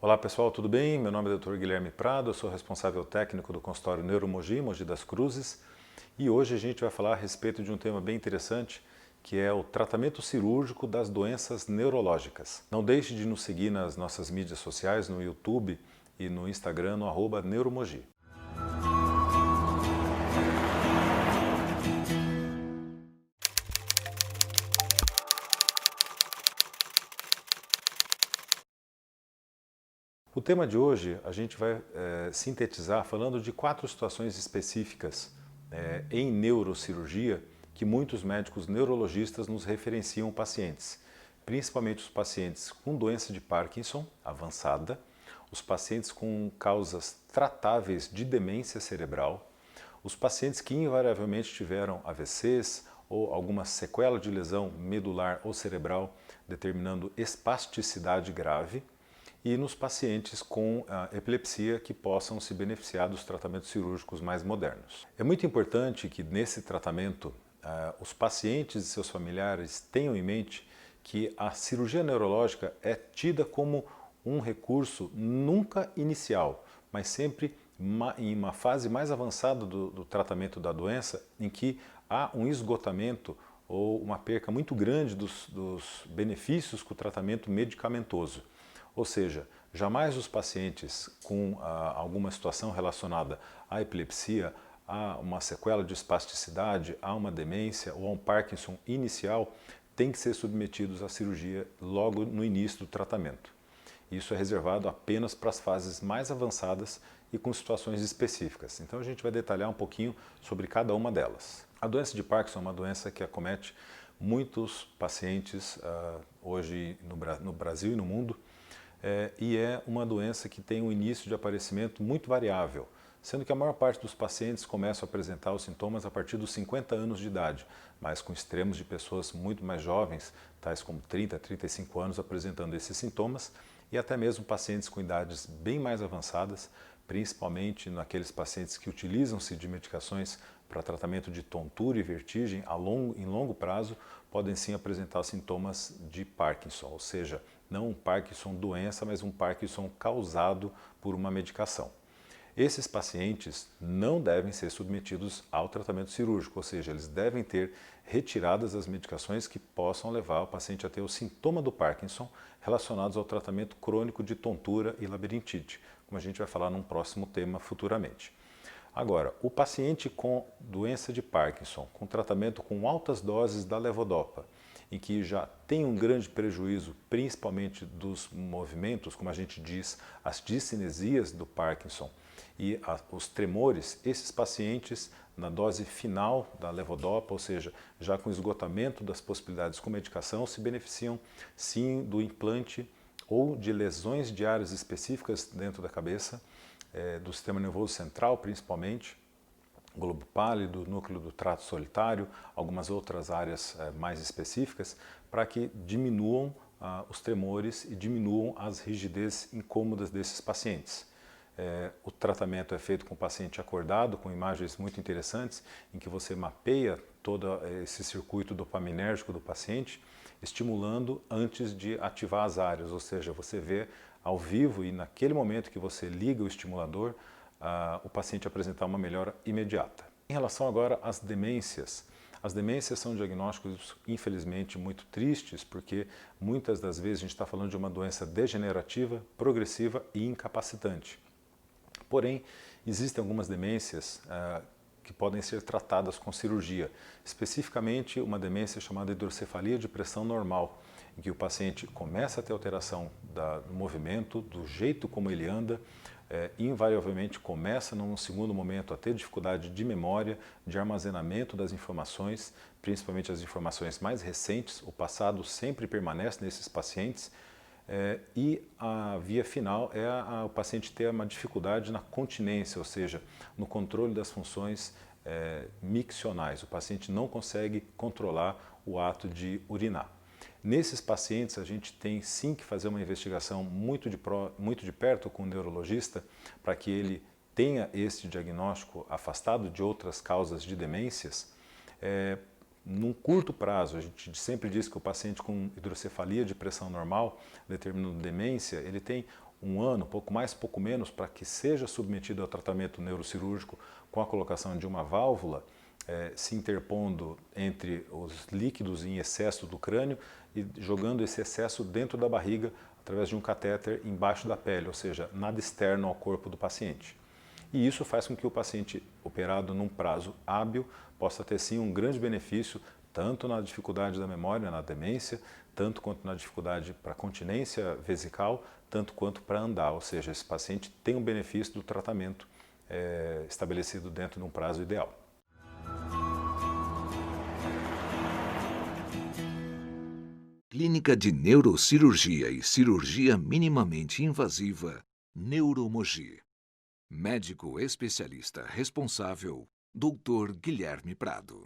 Olá pessoal, tudo bem? Meu nome é Dr. Guilherme Prado, eu sou responsável técnico do consultório Neuromogi, Mogi das Cruzes, e hoje a gente vai falar a respeito de um tema bem interessante, que é o tratamento cirúrgico das doenças neurológicas. Não deixe de nos seguir nas nossas mídias sociais, no YouTube e no Instagram, no @neuromogi. O tema de hoje a gente vai sintetizar falando de 4 situações específicas em neurocirurgia que muitos médicos neurologistas nos referenciam pacientes, principalmente os pacientes com doença de Parkinson avançada, os pacientes com causas tratáveis de demência cerebral, os pacientes que invariavelmente tiveram AVCs ou alguma sequela de lesão medular ou cerebral determinando espasticidade grave, e nos pacientes com epilepsia que possam se beneficiar dos tratamentos cirúrgicos mais modernos. É muito importante que nesse tratamento os pacientes e seus familiares tenham em mente que a cirurgia neurológica é tida como um recurso nunca inicial, mas sempre em uma fase mais avançada do tratamento da doença, em que há um esgotamento ou uma perca muito grande dos benefícios com o tratamento medicamentoso. Ou seja, jamais os pacientes com alguma situação relacionada à epilepsia, a uma sequela de espasticidade, a uma demência ou a um Parkinson inicial têm que ser submetidos à cirurgia logo no início do tratamento. Isso é reservado apenas para as fases mais avançadas e com situações específicas. Então a gente vai detalhar um pouquinho sobre cada uma delas. A doença de Parkinson é uma doença que acomete muitos pacientes hoje no Brasil e no mundo, e é uma doença que tem um início de aparecimento muito variável, sendo que a maior parte dos pacientes começam a apresentar os sintomas a partir dos 50 anos de idade, mas com extremos de pessoas muito mais jovens, tais como 30, 35 anos, apresentando esses sintomas, e até mesmo pacientes com idades bem mais avançadas, principalmente naqueles pacientes que utilizam-se de medicações para tratamento de tontura e vertigem em longo prazo, podem sim apresentar sintomas de Parkinson, ou seja, não um Parkinson doença, mas um Parkinson causado por uma medicação. Esses pacientes não devem ser submetidos ao tratamento cirúrgico, ou seja, eles devem ter retiradas as medicações que possam levar o paciente a ter o sintoma do Parkinson relacionados ao tratamento crônico de tontura e labirintite, como a gente vai falar num próximo tema futuramente. Agora, o paciente com doença de Parkinson, com tratamento com altas doses da levodopa, em que já tem um grande prejuízo, principalmente dos movimentos, como a gente diz, as discinesias do Parkinson e os tremores, esses pacientes, na dose final da levodopa, ou seja, já com esgotamento das possibilidades com medicação, se beneficiam sim do implante ou de lesões de áreas específicas dentro da cabeça, do sistema nervoso central principalmente, globo pálido, núcleo do trato solitário, algumas outras áreas mais específicas, para que diminuam os tremores e diminuam as rigidez incômodas desses pacientes. O tratamento é feito com o paciente acordado, com imagens muito interessantes, em que você mapeia todo esse circuito dopaminérgico do paciente, estimulando antes de ativar as áreas, ou seja, você vê ao vivo e naquele momento que você liga o estimulador, o paciente apresentar uma melhora imediata. Em relação agora às demências, as demências são diagnósticos, infelizmente, muito tristes, porque muitas das vezes a gente está falando de uma doença degenerativa, progressiva e incapacitante. Porém, existem algumas demências que podem ser tratadas com cirurgia, especificamente uma demência chamada hidrocefalia de pressão normal, em que o paciente começa a ter alteração do movimento, do jeito como ele anda, invariavelmente começa num segundo momento a ter dificuldade de memória, de armazenamento das informações, principalmente as informações mais recentes. O passado sempre permanece nesses pacientes, e a via final é o paciente ter uma dificuldade na continência, ou seja, no controle das funções miccionais. O paciente não consegue controlar o ato de urinar. Nesses pacientes, a gente tem sim que fazer uma investigação muito de perto com o neurologista para que ele tenha esse diagnóstico afastado de outras causas de demências. Num curto prazo, a gente sempre diz que o paciente com hidrocefalia de pressão normal, determinando demência, ele tem um ano, pouco mais, pouco menos, para que seja submetido ao tratamento neurocirúrgico com a colocação de uma válvula, se interpondo entre os líquidos em excesso do crânio e jogando esse excesso dentro da barriga através de um catéter embaixo da pele, ou seja, nada externo ao corpo do paciente. E isso faz com que o paciente operado num prazo hábil possa ter sim um grande benefício, tanto na dificuldade da memória, na demência, tanto quanto na dificuldade para continência vesical, tanto quanto para andar, ou seja, esse paciente tem um benefício do tratamento estabelecido dentro de um prazo ideal. Clínica de Neurocirurgia e Cirurgia Minimamente Invasiva, Neuromogi. Médico especialista responsável, Dr. Guilherme Prado.